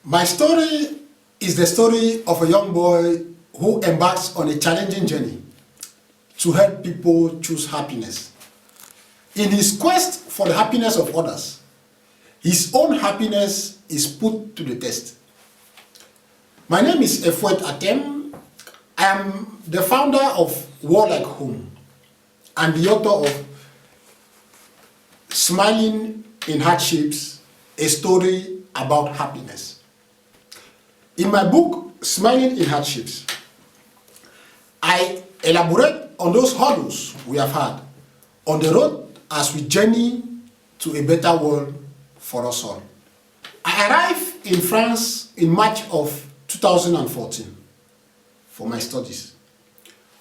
My story is the story of a young boy who embarks on a challenging journey to help people choose happiness. In his quest for the happiness of others, his own happiness is put to the test. My name is Efwet Atem. I am the founder of War Like Home and the author of Smiling in Hardships, a story about happiness. In my book, Smiling in Hardships, I elaborate on those hurdles we have had on the road as we journey to a better world for us all. I arrived in France in March of 2014 for my studies.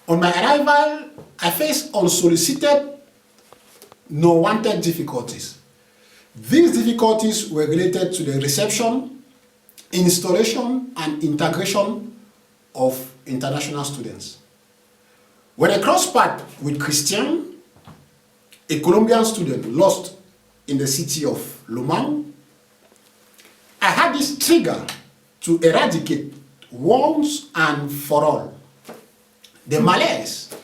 On my arrival, I faced unsolicited, nor wanted difficulties. These difficulties were related to the reception, installation, and integration of international students. When I crossed paths with Christian, a Colombian student lost in the city of Lomang, I had this trigger to eradicate once and for all the malaise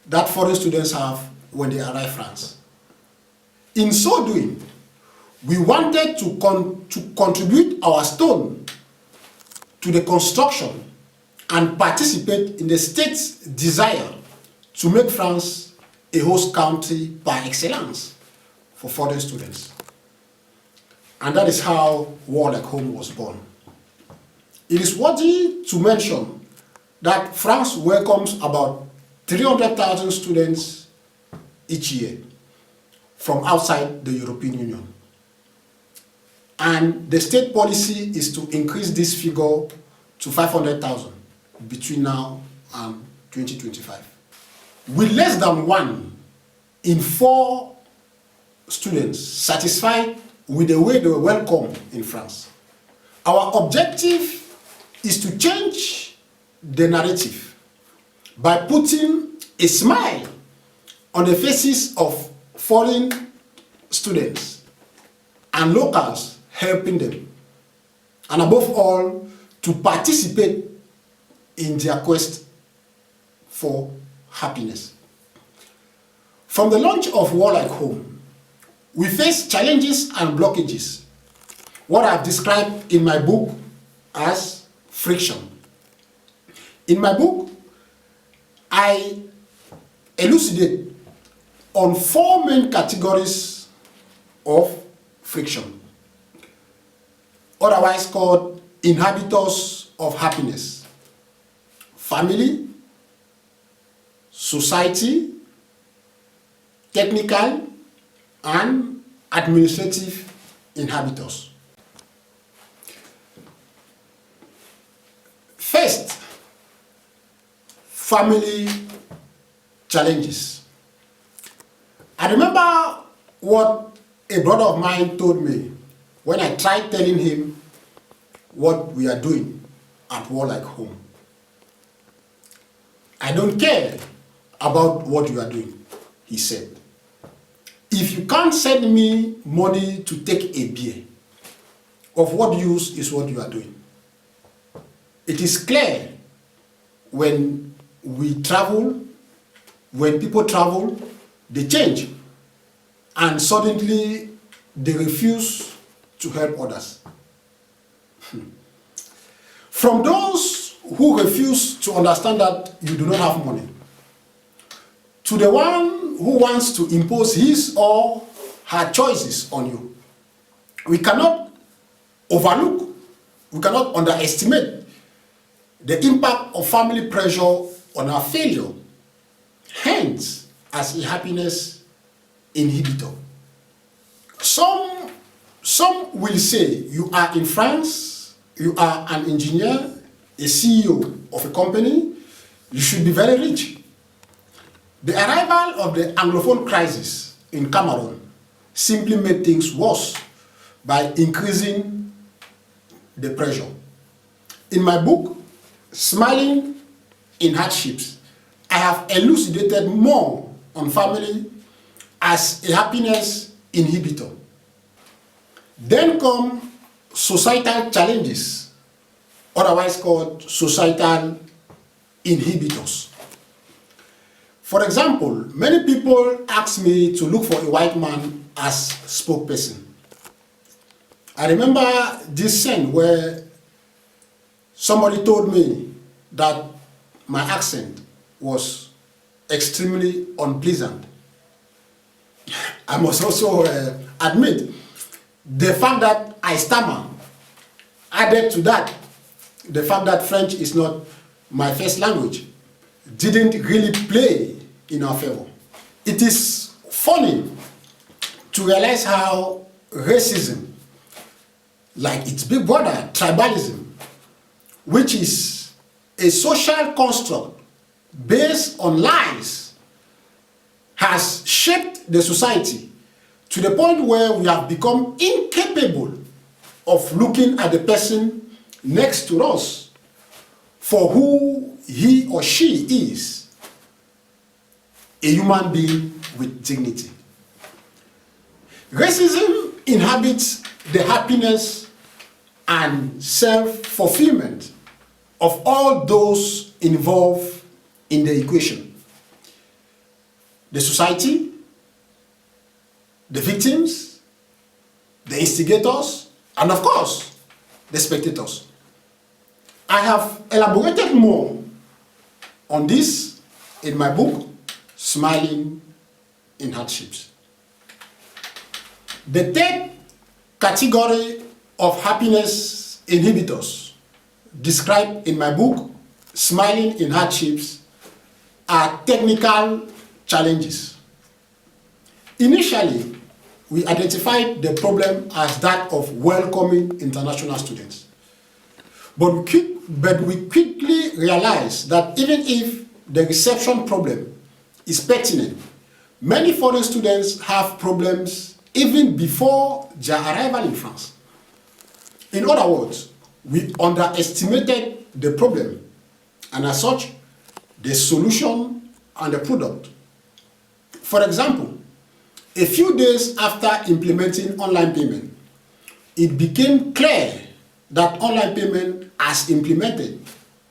that foreign students have when they arrive in France. In so doing, we wanted to contribute our stone to the construction and participate in the state's desire to make France a host country par excellence for foreign students. And that is how War Like Home was born. It is worthy to mention that France welcomes about 300,000 students each year from outside the European Union. And the state policy is to increase this figure to 500,000 between now and 2025. With less than 1 in 4 students satisfied with the way they were welcomed in France, our objective is to change the narrative by putting a smile on the faces of foreign students and locals helping them, and above all, to participate in their quest for happiness. From the launch of War Like Home, we face challenges and blockages, what I've described in my book as friction. In my book, I elucidate on 4 main categories of friction, otherwise called inhabitants of happiness: family, society, technical, and administrative inhabitants. First, family challenges. I remember what a brother of mine told me when I tried telling him what we are doing at War Like Home. "I don't care about what you are doing," he said. "If you can't send me money to take a beer, of what use is what you are doing?" It is clear when we travel, when people travel, they change, and suddenly they refuse to help others. From those who refuse to understand that you do not have money, to the one who wants to impose his or her choices on you, we cannot overlook, we cannot underestimate the impact of family pressure on our failure, hence as a happiness inhibitor. Some will say, you are in France, you are an engineer, a CEO of a company, you should be very rich. The arrival of the Anglophone crisis in Cameroon simply made things worse by increasing the pressure. In my book, Smiling in Hardships, I have elucidated more on family as a happiness inhibitor. Then come societal challenges otherwise called societal inhibitors. For example, many people ask me to look for a white man as spokesperson. I remember this scene where somebody told me that my accent was extremely unpleasant. I must also admit the fact that I stammer, added to that the fact that French is not my first language, didn't really play in our favor. It is funny to realize how racism, like its big brother, tribalism, which is a social construct based on lies, has shaped the society to the point where we have become incapable of looking at the person next to us for who he or she is, a human being with dignity. Racism inhabits the happiness and self-fulfillment of all those involved in the equation. The society, the victims, the instigators, and of course, the spectators. I have elaborated more on this in my book, Smiling in Hardships. The third category of happiness inhibitors described in my book, Smiling in Hardships, are technical challenges. Initially, we identified the problem as that of welcoming international students. But we quickly realized that even if the reception problem is pertinent, many foreign students have problems even before their arrival in France. In other words, we underestimated the problem, and as such, the solution and the product. For example, a few days after implementing online payment, it became clear that online payment as implemented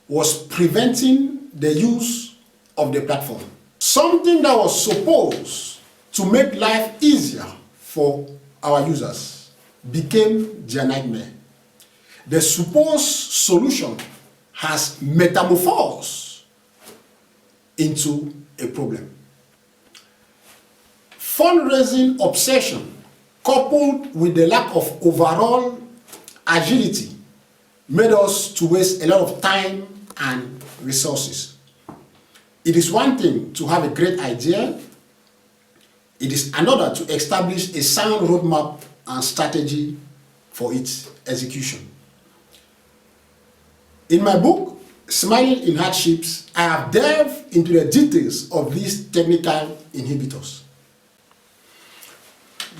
was preventing the use of the platform. Something that was supposed to make life easier for our users became their nightmare. The supposed solution has metamorphosed into a problem. Fundraising obsession, coupled with the lack of overall agility, made us to waste a lot of time and resources. It is one thing to have a great idea. It is another to establish a sound roadmap and strategy for its execution. In my book, Smiling in Hardships, I have delved into the details of these technical inhibitors.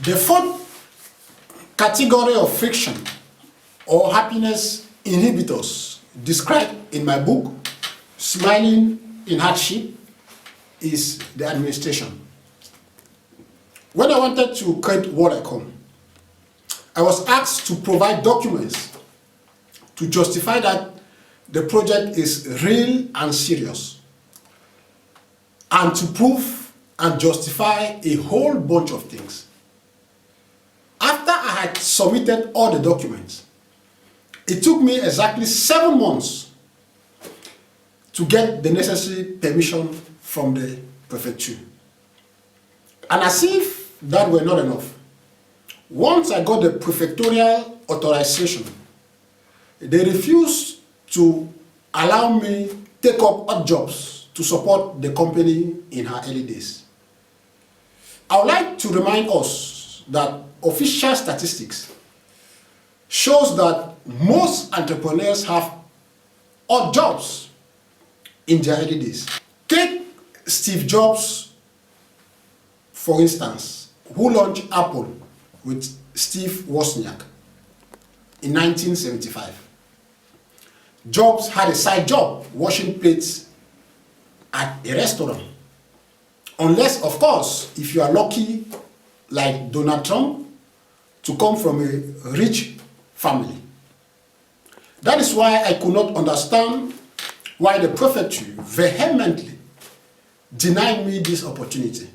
The fourth category of friction or happiness inhibitors described in my book, Smiling in Hardship, is the administration. When I wanted to create WorldIcon, I was asked to provide documents to justify that the project is real and serious, and to prove and justify a whole bunch of things. After I had submitted all the documents, it took me exactly 7 months to get the necessary permission from the prefecture. And as if that were not enough, once I got the prefectorial authorization, they refused to allow me take up odd jobs to support the company in her early days. I would like to remind us that official statistics shows that most entrepreneurs have odd jobs in their early days. Take Steve Jobs, for instance, who launched Apple with Steve Wozniak in 1975. Jobs had a side job washing plates at a restaurant. Unless, of course, if you are lucky, like Donald Trump, to come from a rich family. That is why I could not understand why the prefecture vehemently denied me this opportunity.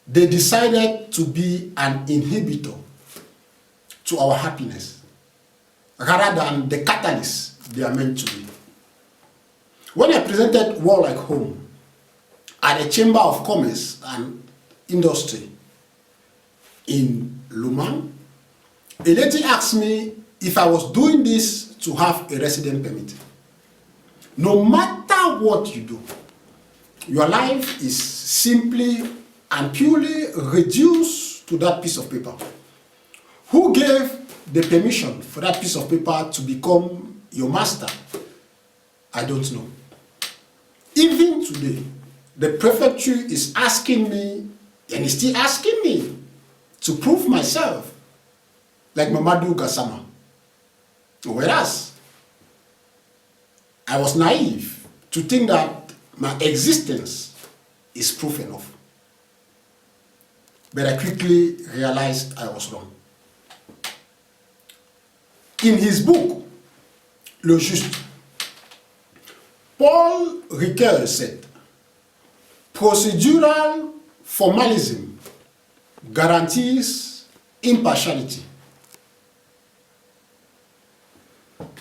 They decided to be an inhibitor to our happiness rather than the catalyst they are meant to be. When I presented War Like Home at the Chamber of Commerce and Industry in Lumang, a lady asked me if I was doing this to have a resident permit. No matter what you do, your life is simply and purely reduced to that piece of paper. Who gave the permission for that piece of paper to become your master? I don't know. Even today, the prefecture is asking me, and is still asking me, to prove myself like Mamadou Gassama. Whereas, I was naive to think that my existence is proof enough. But I quickly realized I was wrong. In his book, Le Juste, Paul Ricoeur said, procedural formalism guarantees impartiality.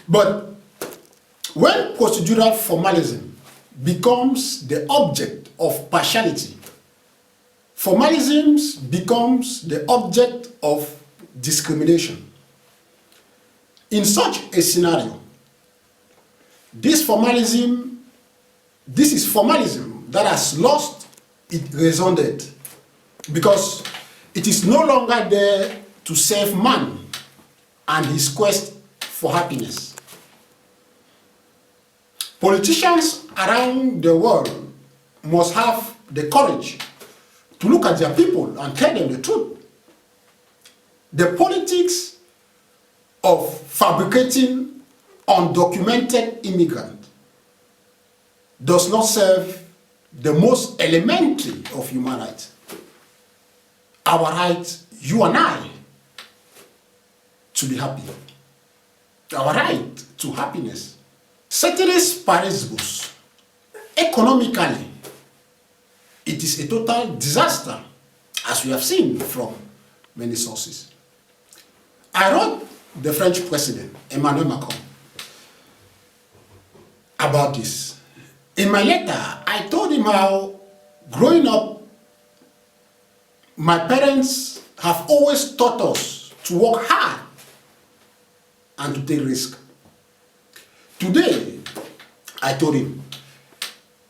But when procedural formalism becomes the object of partiality, formalism becomes the object of discrimination. In such a scenario, this is formalism that has lost its raison d'etre, because it is no longer there to serve man and his quest for happiness. Politicians around the world must have the courage to look at their people and tell them the truth. The politics of fabricating undocumented immigrants does not serve the most elementary of human rights. Our right, you and I, to be happy. Our right to happiness. Ceteris paribus, economically, it is a total disaster, as we have seen from many sources. I wrote the French president, Emmanuel Macron, about this. In my letter, I told him how, growing up, my parents have always taught us to work hard and to take risks. Today, I told him,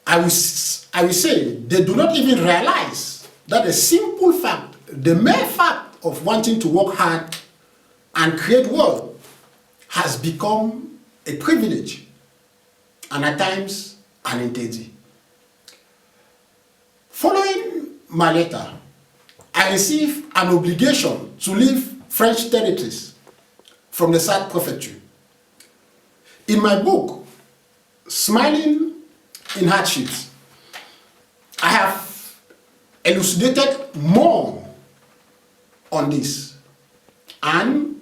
I will say they do not even realize that the simple fact, the mere fact of wanting to work hard and create wealth has become a privilege and at times an entity. Following my letter, I received an obligation to leave French territories from the said prefecture. In my book, Smiling in Hardships, I have elucidated more on this and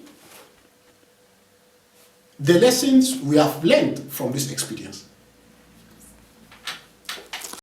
the lessons we have learned from this experience.